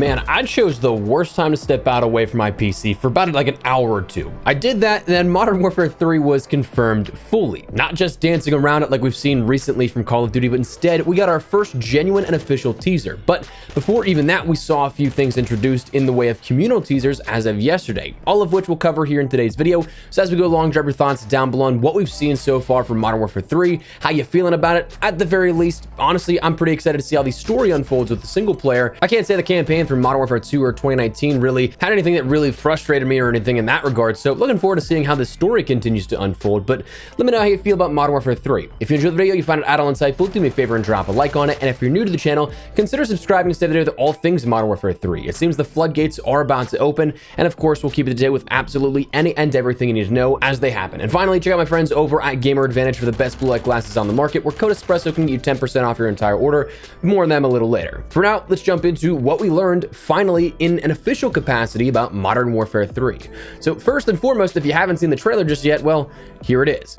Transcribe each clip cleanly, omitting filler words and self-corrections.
Man, I chose the worst time to step out away from my PC for about like an hour or two. I did that, and then Modern Warfare 3 was confirmed fully. Not just dancing around it like we've seen recently from Call of Duty, but instead we got our first genuine and official teaser. But before even that, we saw a few things introduced in the way of communal teasers as of yesterday, all of which we'll cover here in today's video. So as we go along, drop your thoughts down below on what we've seen so far from Modern Warfare 3, how you feeling about it. At the very least, honestly, I'm pretty excited to see how the story unfolds with the single player. I can't say the campaign from Modern Warfare 2 or 2019 really had anything that really frustrated me or anything in that regard, so looking forward to seeing how this story continues to unfold. But let me know how you feel about Modern Warfare 3. If you enjoyed the video, you find it at all insightful, do me a favor and drop a like on it, and if you're new to the channel, consider subscribing to stay there with all things Modern Warfare 3. It seems the floodgates are about to open, and of course we'll keep it to date with absolutely any and everything you need to know as they happen. And finally, check out my friends over at Gamer Advantage for the best blue light glasses on the market, where code Espresso can get you 10% off your entire order. More on them a little later. For now, let's jump into what we learned finally in an official capacity about Modern Warfare 3. So first and foremost, if you haven't seen the trailer just yet, well, here it is.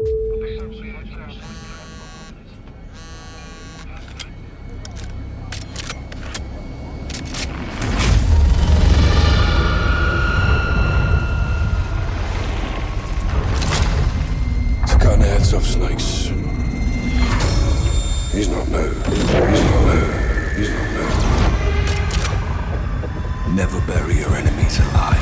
Cutting the heads off snakes. He's not new. He's not new. He's not new. Never bury your enemies alive.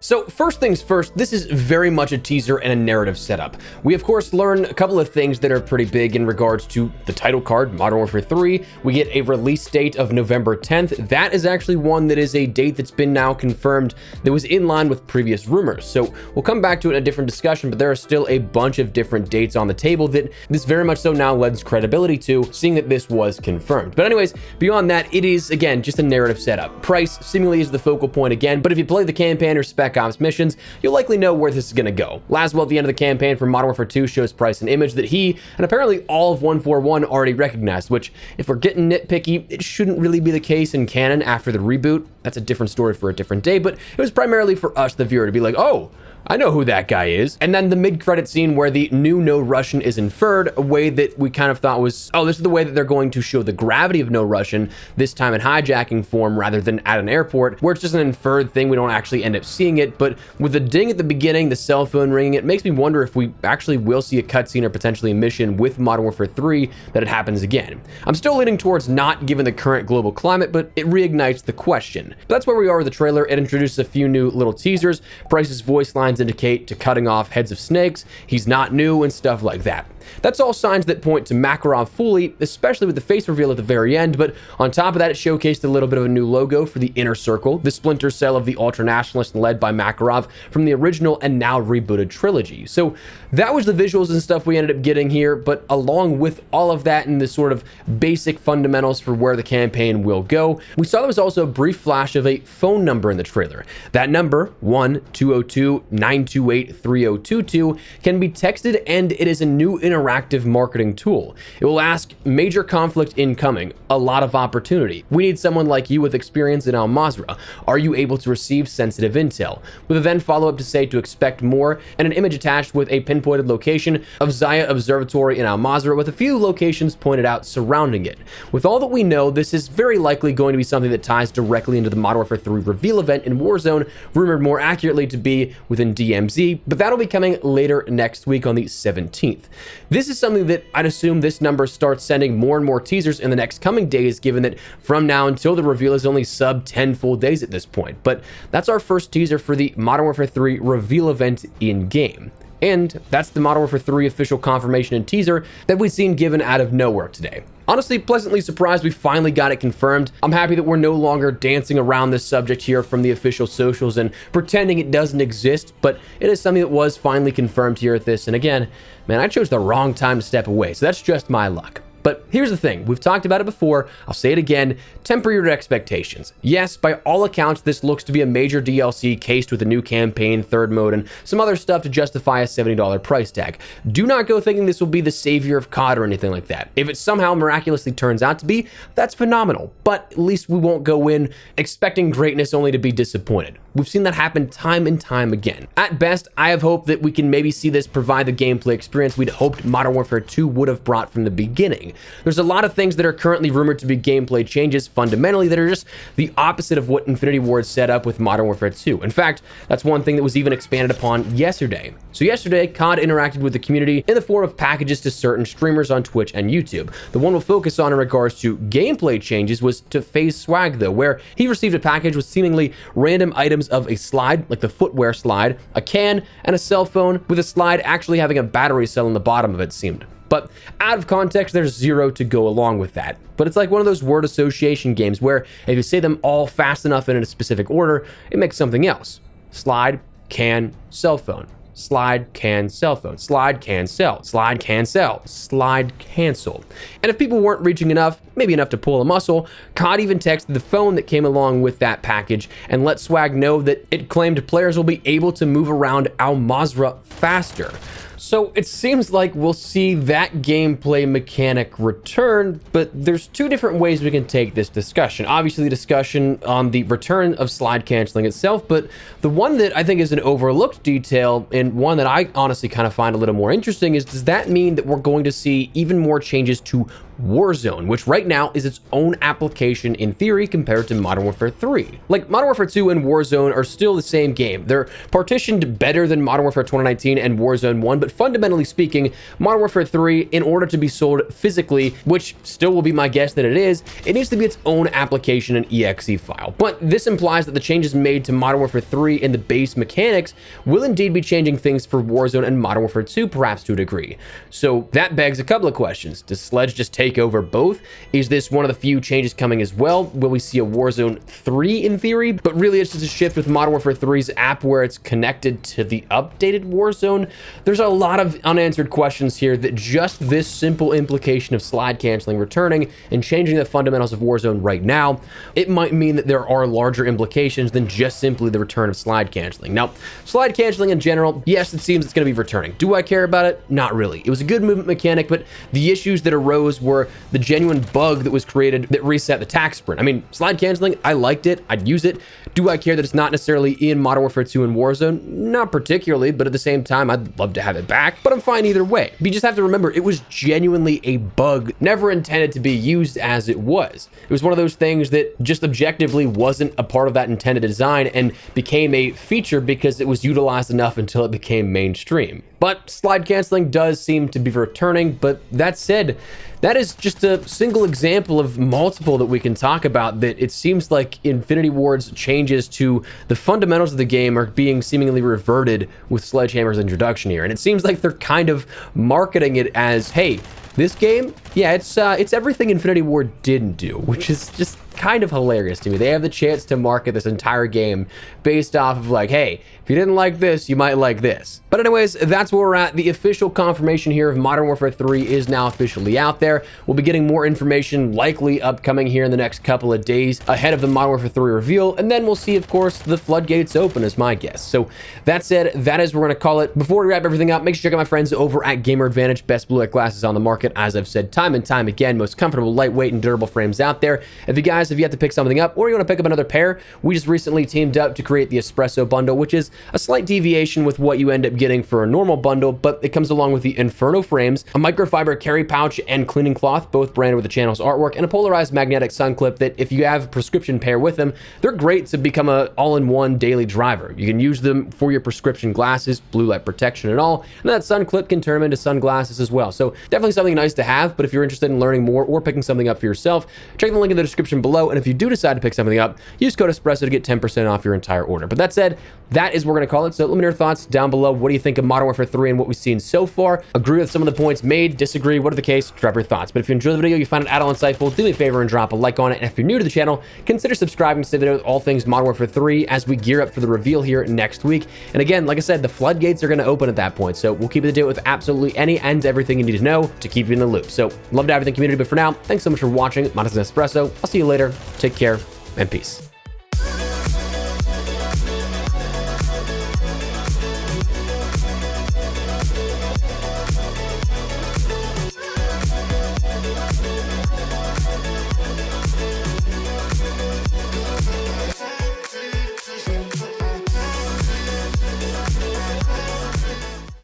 So first things first, this is very much a teaser and a narrative setup. We of course learn a couple of things that are pretty big in regards to the title card, Modern Warfare 3. We get a release date of November 10th. That is actually one that is a date that's been now confirmed that was in line with previous rumors. So we'll come back to it in a different discussion, but there are still a bunch of different dates on the table that this very much so now lends credibility to, seeing that this was confirmed. But anyways, beyond that, it is again just a narrative setup. Price seemingly is the focal point again, but if you play the campaign or Spec Ops missions, you'll likely know where this is going to go. Laswell at the end of the campaign for Modern Warfare 2 shows Price an image that he and apparently all of 141 already recognized, which if we're getting nitpicky, it shouldn't really be the case in canon after the reboot. That's a different story for a different day, but it was primarily for us, the viewer, to be like, oh, I know who that guy is. And then the mid-credit scene where the new No Russian is inferred, a way that we kind of thought was, oh, this is the way that they're going to show the gravity of No Russian, this time in hijacking form rather than at an airport, where it's just an inferred thing. We don't actually end up seeing it. But with the ding at the beginning, the cell phone ringing, it makes me wonder if we actually will see a cutscene or potentially a mission with Modern Warfare 3 that it happens again. I'm still leaning towards not, given the current global climate, but it reignites the question. But that's where we are with the trailer. It introduces a few new little teasers. Price's voice lines indicate to cutting off heads of snakes. He's not new and stuff like that. That's all signs that point to Makarov fully, especially with the face reveal at the very end, but on top of that, it showcased a little bit of a new logo for the Inner Circle, the splinter cell of the ultranationalist led by Makarov from the original and now rebooted trilogy. So that was the visuals and stuff we ended up getting here, but along with all of that and the sort of basic fundamentals for where the campaign will go, we saw there was also a brief flash of a phone number in the trailer. That number, 1-202-928-3022, can be texted, and it is a new interactive marketing tool. It will ask, major conflict incoming, a lot of opportunity. We need someone like you with experience in Al Mazrah. Are you able to receive sensitive intel? With a then follow-up to say to expect more, and an image attached with a pinpointed location of Zaya Observatory in Al Mazrah with a few locations pointed out surrounding it. With all that we know, this is very likely going to be something that ties directly into the Modern Warfare 3 reveal event in Warzone, rumored more accurately to be within DMZ, but that'll be coming later next week on the 17th. This is something that I'd assume this number starts sending more and more teasers in the next coming days, given that from now until the reveal is only sub 10 full days at this point. But that's our first teaser for the Modern Warfare 3 reveal event in-game. And that's the Modern Warfare 3 official confirmation and teaser that we've seen given out of nowhere today. Honestly, pleasantly surprised we finally got it confirmed. I'm happy that we're no longer dancing around this subject here from the official socials and pretending it doesn't exist, but it is something that was finally confirmed here at this. And again, man, I chose the wrong time to step away, so that's just my luck. But here's the thing, we've talked about it before, I'll say it again, temper your expectations. Yes, by all accounts, this looks to be a major DLC cased with a new campaign, third mode, and some other stuff to justify a $70 price tag. Do not go thinking this will be the savior of COD or anything like that. If it somehow miraculously turns out to be, that's phenomenal, but at least we won't go in expecting greatness only to be disappointed. We've seen that happen time and time again. At best, I have hope that we can maybe see this provide the gameplay experience we'd hoped Modern Warfare 2 would have brought from the beginning. There's a lot of things that are currently rumored to be gameplay changes fundamentally that are just the opposite of what Infinity Ward set up with Modern Warfare 2. In fact, that's one thing that was even expanded upon yesterday. So yesterday, COD interacted with the community in the form of packages to certain streamers on Twitch and YouTube. The one we'll focus on in regards to gameplay changes was to FaZe Swag though, where he received a package with seemingly random items of a slide, like the footwear slide, a can, and a cell phone, with a slide actually having a battery cell on the bottom of it, seemed. But out of context, there's zero to go along with that. But it's like one of those word association games where if you say them all fast enough and in a specific order, it makes something else. Slide, can, cell phone. Slide, can, cell phone. Slide, can, cell. Slide, can, cell. Slide, cancel. And if people weren't reaching enough, maybe enough to pull a muscle, COD even texted the phone that came along with that package and let Swag know that it claimed players will be able to move around Al Mazrah faster. So it seems like we'll see that gameplay mechanic return, but there's two different ways we can take this discussion. Obviously, the discussion on the return of slide canceling itself, but the one that I think is an overlooked detail, and one that I honestly kind of find a little more interesting, is does that mean that we're going to see even more changes to Warzone, which right now is its own application in theory compared to Modern Warfare 3. Like, Modern Warfare 2 and Warzone are still the same game. They're partitioned better than Modern Warfare 2019 and Warzone 1, but fundamentally speaking, Modern Warfare 3, in order to be sold physically, which still will be my guess that it is, it needs to be its own application and exe file. But this implies that the changes made to Modern Warfare 3 in the base mechanics will indeed be changing things for Warzone and Modern Warfare 2, perhaps to a degree. So that begs a couple of questions. Does Sledge just take over both? Is this one of the few changes coming as well? Will we see a Warzone 3 in theory? But really it's just a shift with Modern Warfare 3's app where it's connected to the updated Warzone. There's a lot of unanswered questions here that just this simple implication of slide canceling returning and changing the fundamentals of Warzone right now, it might mean that there are larger implications than just simply the return of slide canceling. Now, slide canceling in general, yes, it seems it's going to be returning. Do I care about it? Not really. It was a good movement mechanic, but the issues that arose were the genuine bug that was created that reset the tac sprint. I mean, slide canceling, I liked it. I'd use it. Do I care that it's not necessarily in Modern Warfare 2 and Warzone? Not particularly, but at the same time, I'd love to have it back, but I'm fine either way. But you just have to remember, it was genuinely a bug, never intended to be used as it was. It was one of those things that just objectively wasn't a part of that intended design and became a feature because it was utilized enough until it became mainstream. But slide canceling does seem to be returning, but that said, that is just a single example of multiple that we can talk about, that it seems like Infinity Ward's changes to the fundamentals of the game are being seemingly reverted with Sledgehammer's introduction here. And it seems like they're kind of marketing it as, hey, this game, yeah, it's everything Infinity Ward didn't do, which is just kind of hilarious to me. They have the chance to market this entire game based off of like, hey, if you didn't like this, you might like this. But anyways, that's where we're at. The official confirmation here of Modern Warfare 3 is now officially out there. We'll be getting more information likely upcoming here in the next couple of days ahead of the Modern Warfare 3 reveal, and then we'll see, of course, the floodgates open is my guess. So that said, that is what we're going to call it. Before we wrap everything up, make sure to check out my friends over at Gamer Advantage, best blue light glasses on the market. As I've said time and time again, most comfortable, lightweight, and durable frames out there. If you guys have yet to pick something up or you want to pick up another pair, we just recently teamed up to create the Espresso bundle, which is a slight deviation with what you end up getting for a normal bundle, but it comes along with the Inferno frames, a microfiber carry pouch, and cleaning cloth, both branded with the channel's artwork, and a polarized magnetic sun clip that if you have a prescription pair with them, they're great to become an all-in-one daily driver. You can use them for your prescription glasses, blue light protection and all, and that sun clip can turn them into sunglasses as well. So definitely something nice to have, but if you're interested in learning more or picking something up for yourself, check the link in the description below. below. And if you do decide to pick something up, use code Espresso to get 10% off your entire order. But that said, that is what we're going to call it. So let me know your thoughts down below. What do you think of Modern Warfare 3 and what we've seen so far? Agree with some of the points made, disagree, whatever the case, drop your thoughts. But if you enjoyed the video, you find it at all insightful, do me a favor and drop a like on it. And if you're new to the channel, consider subscribing to stay video with all things Modern Warfare 3 as we gear up for the reveal here next week. And again, like I said, the floodgates are going to open at that point. So we'll keep you up to date with absolutely any and everything you need to know to keep you in the loop. So love to have everything community. But for now, thanks so much for watching. My name is Espresso. I'll see you later. Take care and peace.